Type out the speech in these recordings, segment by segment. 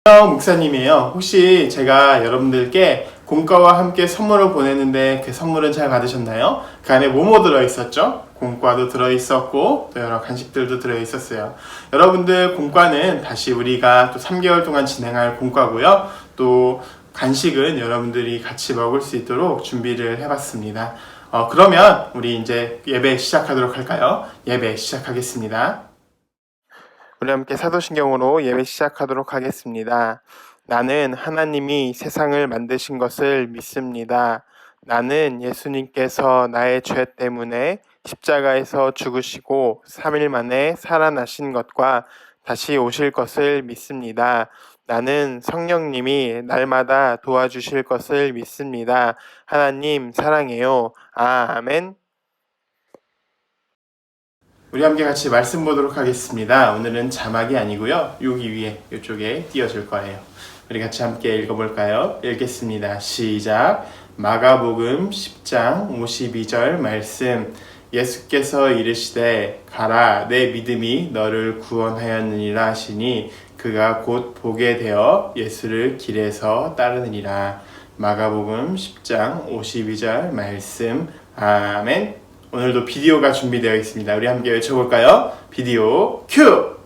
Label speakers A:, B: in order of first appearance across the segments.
A: 목사님이에요. 혹시 제가 여러분들께 공과와 함께 선물을 보냈는데 그 선물은 잘 받으셨나요? 그 안에 뭐뭐 들어있었죠? 공과도 들어있었고 또 여러 간식들도 들어있었어요. 여러분들 공과는 다시 우리가 또 3개월 동안 진행할 공과고요. 또 간식은 여러분들이 같이 먹을 수 있도록 준비를 해봤습니다. 그러면 우리 이제 예배 시작하도록 할까요? 예배 시작하겠습니다. 우리 함께 사도신경으로 예배 시작하도록 하겠습니다. 나는 하나님이 세상을 만드신 것을 믿습니다. 나는 예수님께서 나의 죄 때문에 십자가에서 죽으시고 3일 만에 살아나신 것과 다시 오실 것을 믿습니다. 나는 성령님이 날마다 도와주실 것을 믿습니다. 하나님 사랑해요. 아멘. 우리 함께 같이 말씀 보도록 하겠습니다. 오늘은 자막이 아니고요. 여기 위에 이쪽에 띄워줄 거예요. 우리 같이 함께 읽어볼까요? 읽겠습니다. 시작. 마가복음 10장 52절 말씀. 예수께서 이르시되 가라 내 믿음이 너를 구원하였느니라 하시니 그가 곧 보게 되어 예수를 길에서 따르느니라. 마가복음 10장 52절 말씀. 아멘. 오늘도 비디오가 준비되어 있습니다. 우리 함께 외쳐볼까요? 비디오 큐!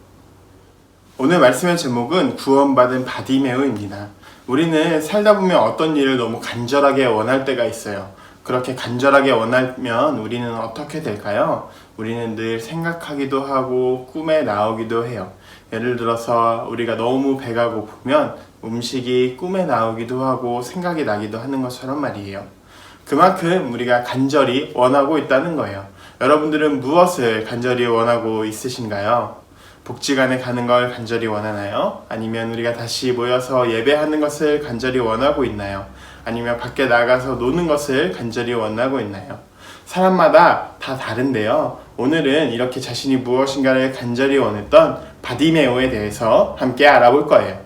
A: 오늘 말씀의 제목은 구원받은 바디메오입니다. 우리는 살다 보면 어떤 일을 너무 간절하게 원할 때가 있어요. 그렇게 간절하게 원하면 우리는 어떻게 될까요? 우리는 늘 생각하기도 하고 꿈에 나오기도 해요. 예를 들어서 우리가 너무 배가 고프면 음식이 꿈에 나오기도 하고 생각이 나기도 하는 것처럼 말이에요. 그만큼 우리가 간절히 원하고 있다는 거예요. 여러분들은 무엇을 간절히 원하고 있으신가요? 복지관에 가는 걸 간절히 원하나요? 아니면 우리가 다시 모여서 예배하는 것을 간절히 원하고 있나요? 아니면 밖에 나가서 노는 것을 간절히 원하고 있나요? 사람마다 다 다른데요. 오늘은 이렇게 자신이 무엇인가를 간절히 원했던 바디메오에 대해서 함께 알아볼 거예요.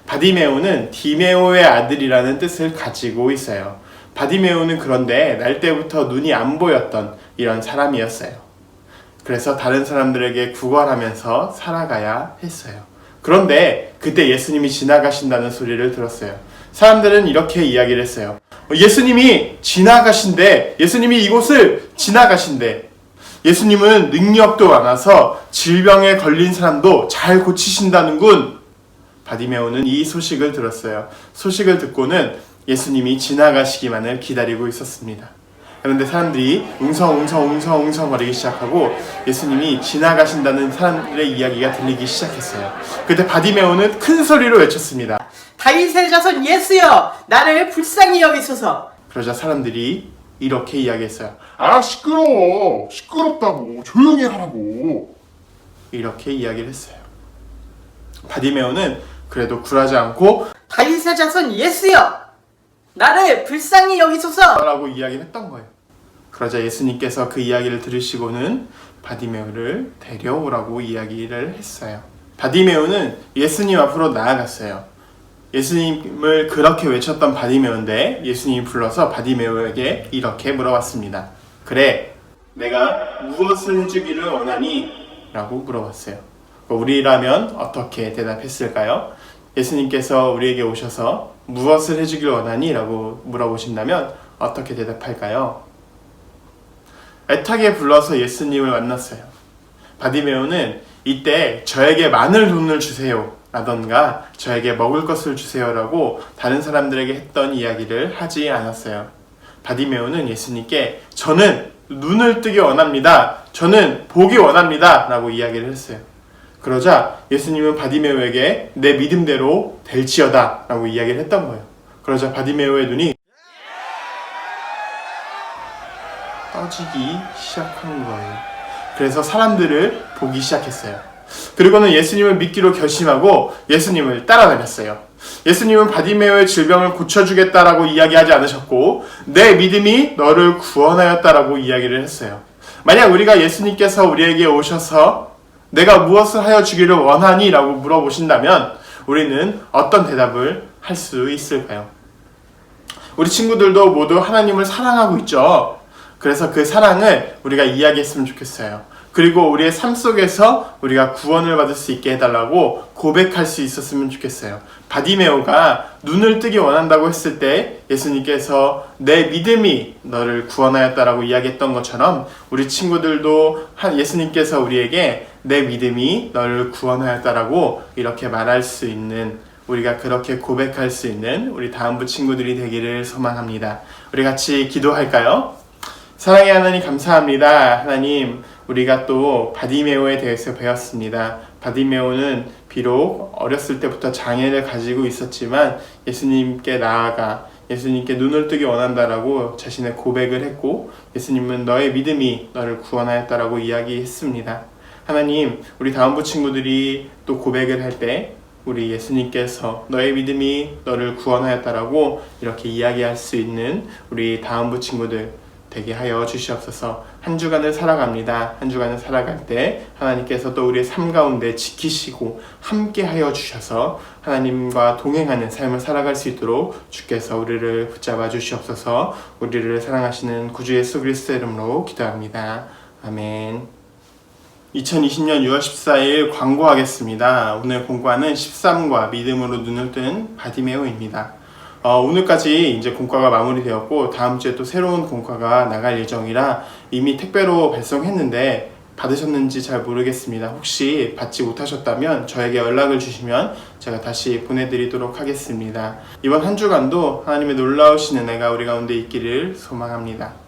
A: 바디메오는 디메오의 아들이라는 뜻을 가지고 있어요. 바디메오는 그런데 날 때부터 눈이 안 보였던 이런 사람이었어요. 그래서 다른 사람들에게 구걸하면서 살아가야 했어요. 그런데 그때 예수님이 지나가신다는 소리를 들었어요. 사람들은 이렇게 이야기를 했어요. 예수님이 지나가신대. 예수님이 이곳을 지나가신대. 예수님은 능력도 많아서 질병에 걸린 사람도 잘 고치신다는군. 바디메오는 이 소식을 들었어요. 소식을 듣고는 예수님이 지나가시기만을 기다리고 있었습니다. 그런데 사람들이 웅성거리기 시작하고 예수님이 지나가신다는 사람들의 이야기가 들리기 시작했어요. 그때 바디메오는 큰 소리로 외쳤습니다.
B: 다윗의 자손 예수여, 나를 불쌍히 여기소서.
A: 그러자 사람들이 이렇게 이야기했어요.
C: 시끄러워. 시끄럽다고. 조용히 하라고.
A: 이렇게 이야기를 했어요. 바디메오는 그래도 굴하지 않고
B: 다윗의 자손 예수여, 나를 불쌍히 여기소서
A: 라고 이야기를 했던 거예요. 그러자 예수님께서 그 이야기를 들으시고는 바디메오를 데려오라고 이야기를 했어요. 바디메오는 예수님 앞으로 나아갔어요. 예수님을 그렇게 외쳤던 바디메오인데 예수님이 불러서 바디메오에게 이렇게 물어봤습니다. 그래, 내가 무엇을 해주기를 원하니? 라고 물어봤어요. 우리라면 어떻게 대답했을까요? 예수님께서 우리에게 오셔서 무엇을 해주길 원하니? 라고 물어보신다면 어떻게 대답할까요? 애타게 불러서 예수님을 만났어요. 바디메오는 이때 저에게 많은 돈을 주세요 라던가 저에게 먹을 것을 주세요 라고 다른 사람들에게 했던 이야기를 하지 않았어요. 바디메오는 예수님께 저는 눈을 뜨기 원합니다. 저는 보기 원합니다 라고 이야기를 했어요. 그러자 예수님은 바디메오에게 내 믿음대로 될지어다 라고 이야기를 했던 거예요. 그러자 바디메오의 눈이 떠지기 시작한 거예요. 그래서 사람들을 보기 시작했어요. 그리고는 예수님을 믿기로 결심하고 예수님을 따라다녔어요. 예수님은 바디메오의 질병을 고쳐주겠다라고 이야기하지 않으셨고 내 믿음이 너를 구원하였다라고 이야기를 했어요. 만약 우리가 예수님께서 우리에게 오셔서 내가 무엇을 하여 주기를 원하니? 라고 물어보신다면 우리는 어떤 대답을 할 수 있을까요? 우리 친구들도 모두 하나님을 사랑하고 있죠. 그래서 그 사랑을 우리가 이야기했으면 좋겠어요. 그리고 우리의 삶 속에서 우리가 구원을 받을 수 있게 해달라고 고백할 수 있었으면 좋겠어요. 바디메오가 눈을 뜨기 원한다고 했을 때 예수님께서 내 믿음이 너를 구원하였다라고 이야기했던 것처럼 우리 친구들도 예수님께서 우리에게 내 믿음이 너를 구원하였다라고 이렇게 말할 수 있는, 우리가 그렇게 고백할 수 있는 우리 다음부 친구들이 되기를 소망합니다. 우리 같이 기도할까요? 사랑의 하나님 감사합니다. 하나님, 우리가 또 바디메오에 대해서 배웠습니다. 바디메오는 비록 어렸을 때부터 장애를 가지고 있었지만 예수님께 나아가 예수님께 눈을 뜨기 원한다라고 자신의 고백을 했고, 예수님은 너의 믿음이 너를 구원하였다라고 이야기했습니다. 하나님, 우리 다음부 친구들이 또 고백을 할 때 우리 예수님께서 너의 믿음이 너를 구원하였다라고 이렇게 이야기할 수 있는 우리 다음부 친구들 되게 하여 주시옵소서. 한 주간을 살아갑니다. 한 주간을 살아갈 때 하나님께서 또 우리의 삶 가운데 지키시고 함께 하여 주셔서 하나님과 동행하는 삶을 살아갈 수 있도록 주께서 우리를 붙잡아 주시옵소서. 우리를 사랑하시는 구주 예수 그리스도의 이름으로 기도합니다. 아멘. 2020년 6월 14일 광고하겠습니다. 오늘 공과는 13과 믿음으로 눈을 뜬 바디메오입니다. 오늘까지 이제 공과가 마무리되었고 다음 주에 또 새로운 공과가 나갈 예정이라 이미 택배로 발송했는데 받으셨는지 잘 모르겠습니다. 혹시 받지 못하셨다면 저에게 연락을 주시면 제가 다시 보내드리도록 하겠습니다. 이번 한 주간도 하나님의 놀라우신 은혜가 우리 가운데 있기를 소망합니다.